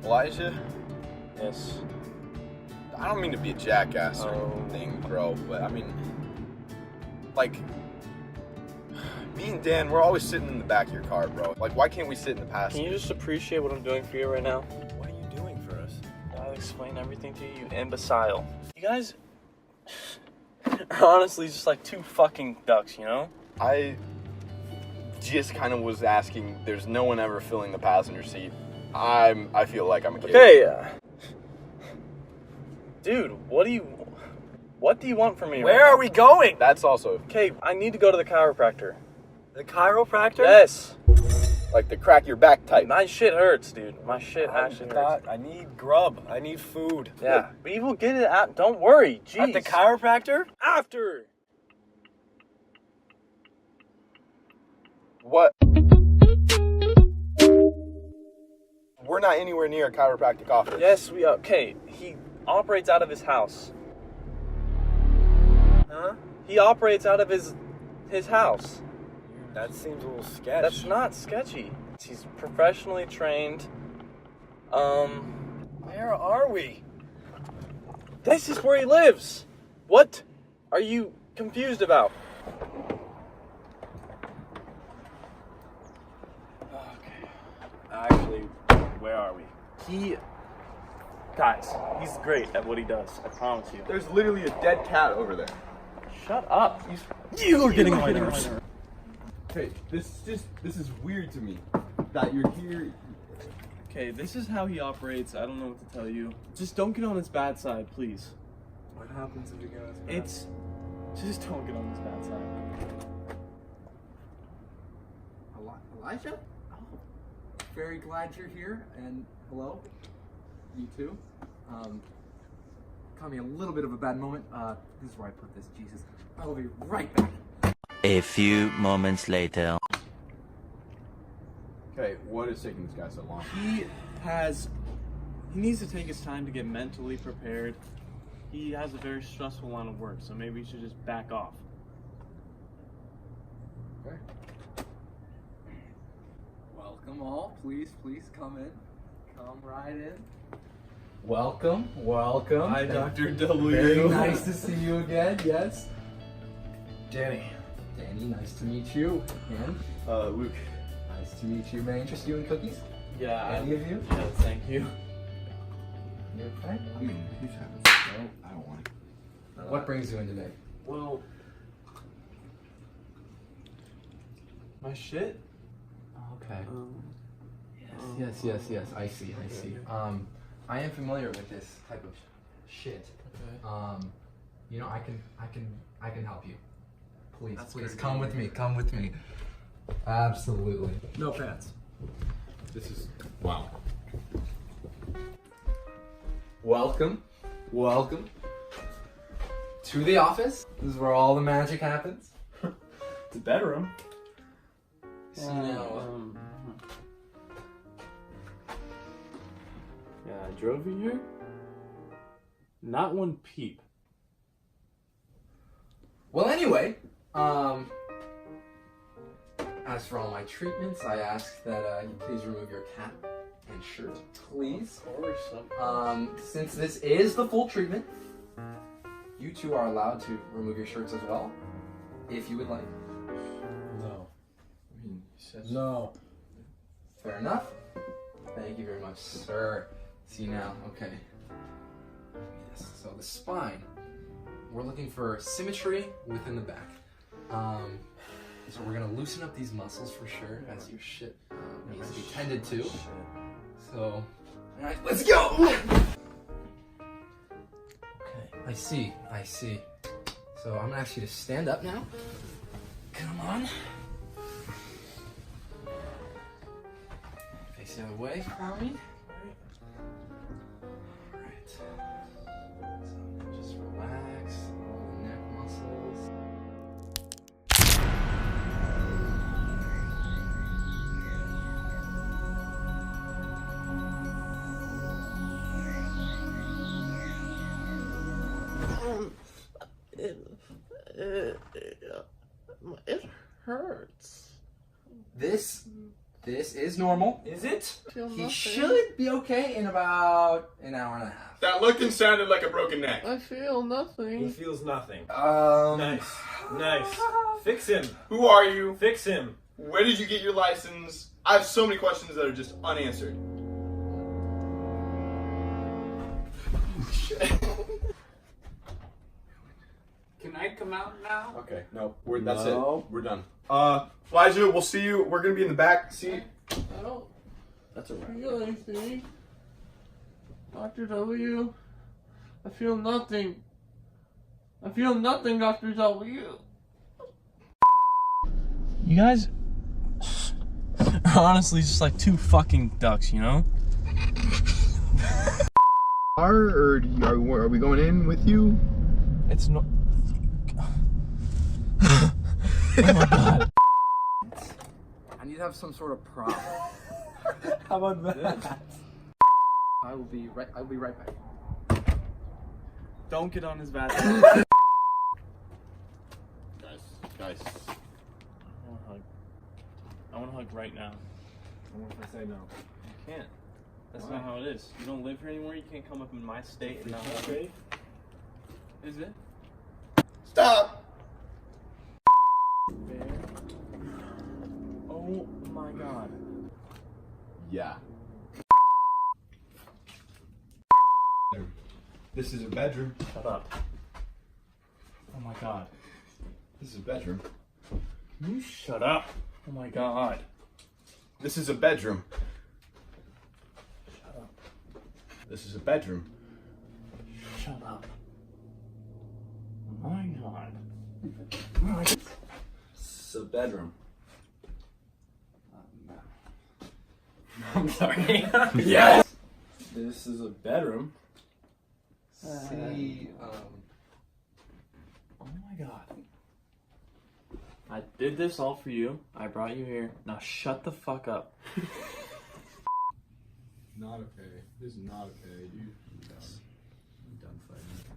Elijah? Yes. I don't mean to be a jackass or anything, bro, but I mean, like, me and Dan, we're always sitting in the back of your car, bro. Like, why can't we sit in the passenger? Can you just appreciate what I'm doing for you right now? What are you doing for us? I'll explain everything to you, imbecile. You guys are honestly just like two fucking ducks, you know? I just kind of was asking, there's no one ever filling the passenger seat. I feel like I'm a kid. Okay. Dude, what do you want from me? Where are we going? That's also, Okay, I need to go to the chiropractor. The chiropractor? Yes. like, the crack your back type. My shit hurts, dude. My shit actually hurts. I need grub. I need food. Yeah, we will get it out. Don't worry. Jeez. At the chiropractor? After. What? We're not anywhere near a chiropractic office. Yes, we are. Okay, he operates out of his house. Huh? He operates out of his house. That seems a little sketch. That's not sketchy. He's professionally trained. Where are we? This is where he lives. What are you confused about? Okay. Actually, where are we? Guys, he's great at what he does. I promise you. There's literally a dead cat over there. Shut up. You are getting my nerves. Hey, this is weird to me. That you're here. Okay, this is how he operates. I don't know what to tell you. Just don't get on his bad side, please. What happens if you go? Just don't get on his bad side. Elijah? Oh, very glad you're here, and hello, you too. Caught me a little bit of a bad moment. This is where I put this, Jesus. I will be right back. A few moments later. Okay, what is taking this guy so long? He needs to take his time to get mentally prepared. He has a very stressful line of work, so maybe you should just back off. Okay. Welcome all. Please come in. Come right in. Welcome. Hi, Dr. W. Very nice to see you again. Yes. Danny. Danny, nice to meet you. And Luke. nice to meet you. May I interest you in cookies? Yeah. Any of you? Yeah, thank you. You okay? I mean, who's having no, I don't want it. What brings you in today? Well, my shit. Okay. Yes. I see. I am familiar with this type of shit. Okay. You know, I can help you. Please come with me. Absolutely. No pants. This is, wow. Welcome to the office. This is where all the magic happens. It's a bedroom. So now, Yeah, I drove you here. Not one peep. well, anyway, as for all my treatments, I ask that you please remove your cap and shirt, please. Of course. Since this is the full treatment, you two are allowed to remove your shirts as well, if you would like. No. I mean, he says No. Fair enough. Thank you very much, sir. See now, okay. Yes, so the spine. We're looking for symmetry within the back. So we're gonna loosen up these muscles for sure, as your shit needs to be tended to. So, alright, let's go! Okay, I see. So I'm gonna ask you to stand up now. Come on. Face the other way for me. Alright. So now just relax all the neck muscles. It hurts. This This is normal. Is it? He should be okay in about an hour and a half. That looked and sounded like a broken neck. I feel nothing. He feels nothing. Nice. Nice. Fix him. Who are you? Fix him. Where did you get your license? I have so many questions that are just unanswered. Can I come out now? Okay, no, that's No. it. We're done. Elijah, we'll see you. We're gonna be in the back seat. I don't That's alright. feel anything. Dr. W. I feel nothing. I feel nothing, Dr. W. You guys are honestly just like two fucking ducks, you know? Are we going in with you? It's no. Oh my god. I need to have some sort of prop. How about that? I'll be right back. Don't get on his bad Guys. I want to hug right now. And what if I say no? You can't. That's Why? not how it is. You don't live here anymore. You can't come up in my state and not hug me. Okay. Is it? Stop! Fair? Oh my god. Yeah. This is a bedroom. Shut up. Oh my god. This is a bedroom. You shut up. Oh my god. This is a bedroom. Shut up. This is a bedroom. Shut up. Oh my god. This is a bedroom. I'm sorry. Yes! This is a bedroom. See, Oh my god. I did this all for you. I brought you here. Now shut the fuck up. Not okay. This is not okay. I'm done fighting.